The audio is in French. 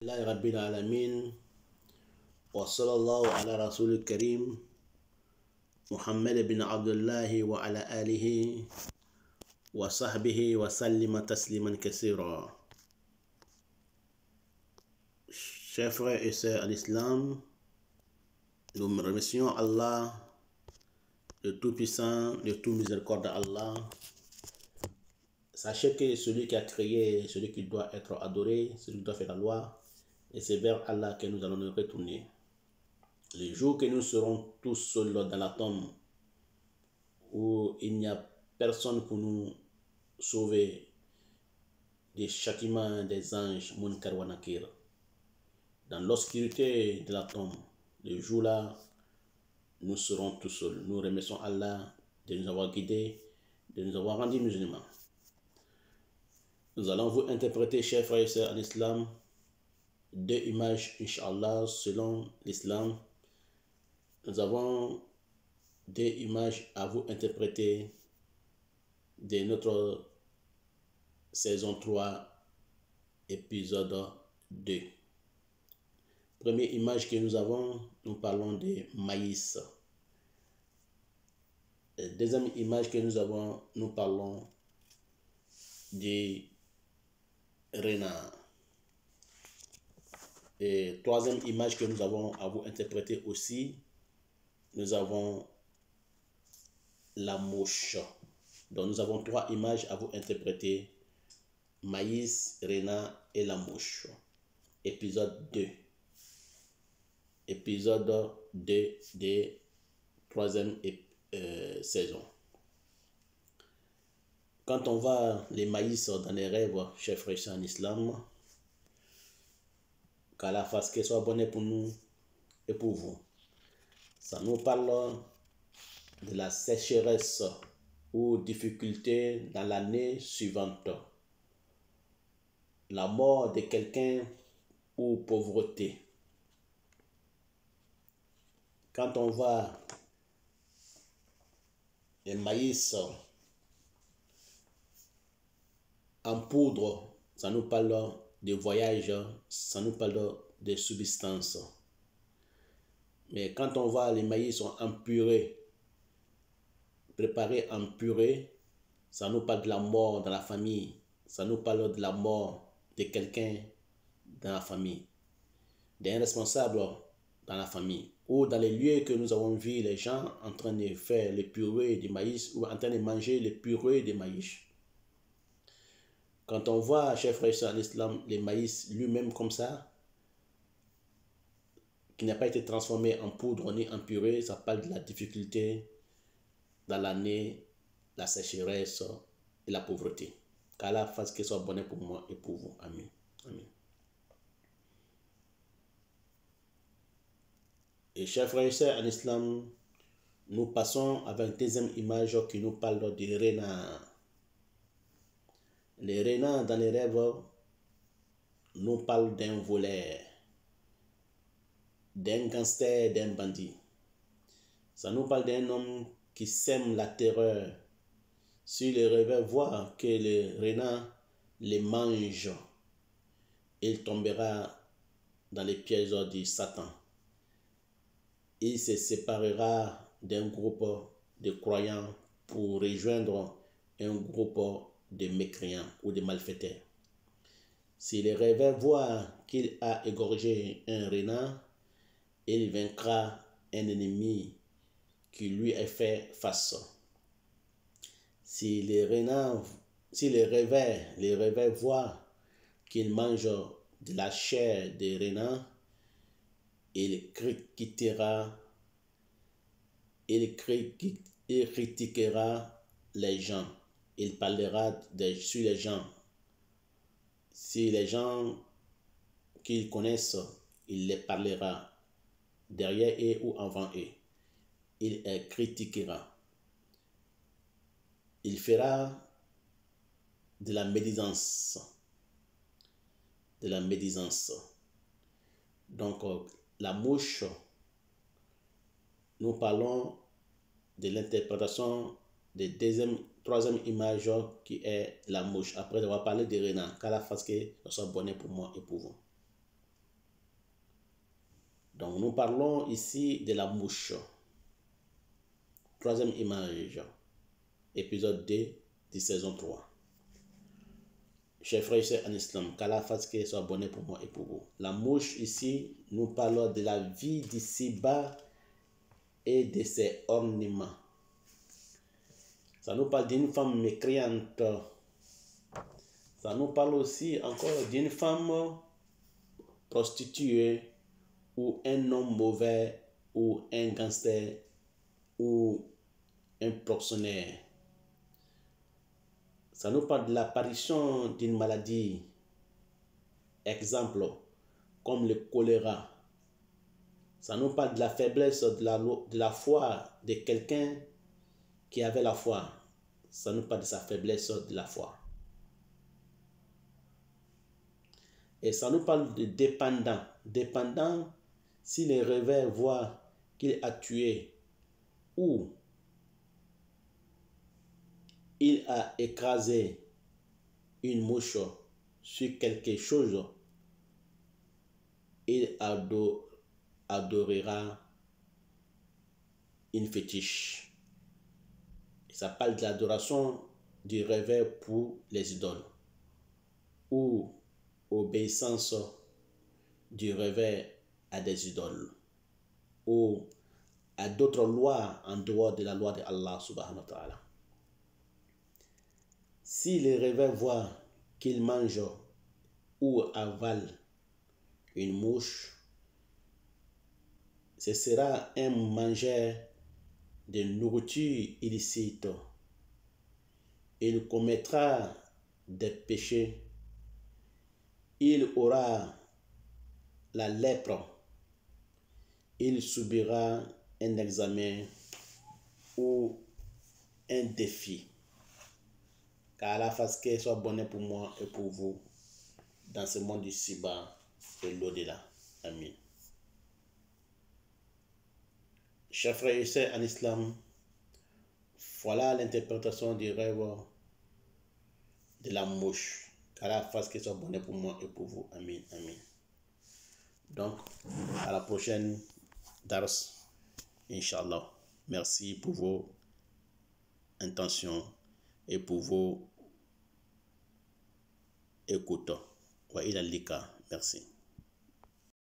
Alhamdulillahi Rabbil Alamin wa sallallahu ala Rasul Karim Muhammad bin Abdullahi wa ala alihi wa sahbihi wa sallima tasliman kassira. Chers frères et sœurs à l'islam, nous remercions Allah, le Tout-Puissant, le Tout-Miséricorde Allah. Sachez que celui qui a créé, celui qui doit être adoré, celui qui doit faire la loi, et c'est vers Allah que nous allons nous retourner. Le jour que nous serons tous seuls dans la tombe, où il n'y a personne pour nous sauver des châtiments des anges, Munkar wa Nakir, dans l'obscurité de la tombe, le jour-là, nous serons tous seuls. Nous remercions Allah de nous avoir guidés, de nous avoir rendus musulmans. Nous allons vous interpréter, chers frères et sœurs en islam, deux images, Inch'Allah, selon l'islam. Nous avons deux images à vous interpréter de notre saison 3, épisode 2. Première image que nous avons, nous parlons de maïs. La deuxième image que nous avons, nous parlons de renard. Et troisième image que nous avons à vous interpréter aussi, nous avons la mouche. Donc nous avons trois images à vous interpréter: maïs, renard et la mouche. Épisode 2. Épisode 2 de troisième saison. Quand on voit les maïs dans les rêves, chers frères en islam, qu'Allah fasse qu'elle soit bonne pour nous et pour vous. Ça nous parle de la sécheresse ou difficulté dans l'année suivante, la mort de quelqu'un ou pauvreté. Quand on voit les maïs en poudre, ça nous parle de voyage, ça nous parle de subsistance. Mais quand on voit les maïs en purée, préparés en purée, ça nous parle de la mort dans la famille, ça nous parle de la mort de quelqu'un dans la famille, d'un responsable dans la famille, ou dans les lieux que nous avons vu les gens en train de faire les purées de maïs ou en train de manger les purées de maïs. Quand on voit, chers frères et sœurs en islam, les maïs lui-même comme ça, qui n'a pas été transformé en poudre ni en purée, ça parle de la difficulté dans l'année, la sécheresse et la pauvreté. Qu'Allah fasse qu'elle soit bonne pour moi et pour vous. Amen. Amen. Et chers frères et sœurs en islam, nous passons avec une deuxième image qui nous parle des renards. Les renards dans les rêves nous parlent d'un voleur, d'un gangster, d'un bandit. Ça nous parle d'un homme qui sème la terreur. Si le rêveur voit que le renard les mange, il tombera dans les pièges de Satan. Il se séparera d'un groupe de croyants pour rejoindre un groupe de mécréants ou de malfaiteurs. Si le rêveur voit qu'il a égorgé un renard, il vaincra un ennemi qui lui est fait face. Si le rêveur voit qu'il mange de la chair de renard, il critiquera les gens. Il parlera sur les gens. Si les gens qu'il connaissent, il les parlera derrière eux ou avant eux. Il les critiquera. Il fera de la médisance. De la médisance. Donc, la mouche, nous parlons de l'interprétation de troisième image qui est la mouche. Après avoir parlé des renards, qu'Allah fasse que ce soit bonne pour moi et pour vous. Donc, nous parlons ici de la mouche. Troisième image, épisode 2 de saison 3. Chers frères et sœurs en islam, qu'Allah fasse qu'il soit abonné pour moi et pour vous. La mouche ici, nous parlons de la vie d'ici-bas et de ses ornements. Ça nous parle d'une femme mécréante. Ça nous parle aussi encore d'une femme prostituée ou un homme mauvais ou un gangster ou un proxénète. Ça nous parle de l'apparition d'une maladie, exemple, comme le choléra. Ça nous parle de la faiblesse de la foi de quelqu'un qui avait la foi. Ça nous parle de sa faiblesse de la foi. Et ça nous parle de dépendant. Dépendant, si le réveil voit qu'il a tué ou il a écrasé une mouche sur quelque chose, il adorera une fétiche. Ça parle de l'adoration du réveil pour les idoles ou obéissance du réveil à des idoles ou à d'autres lois en dehors de la loi de Allah subhanahu wa ta'ala. Si le réveil voit qu'il mange ou avale une mouche, ce sera un mangeur de nourriture illicite. Il commettra des péchés. Il aura la lèpre. Il subira un examen ou un défi. Qu'Allah fasse qu'il soit bonheur pour moi et pour vous dans ce monde ici-bas et l'au-delà. Amen. Chers frères et sœurs en islam, voilà l'interprétation du rêve de la mouche. Qu'Allah fasse qu'il soit bonheur pour moi et pour vous. Amen. Amen. Donc, à la prochaine Dars, Inch'Allah. Merci pour vos intentions et pour vos écoutes. Wa ila lika. Merci.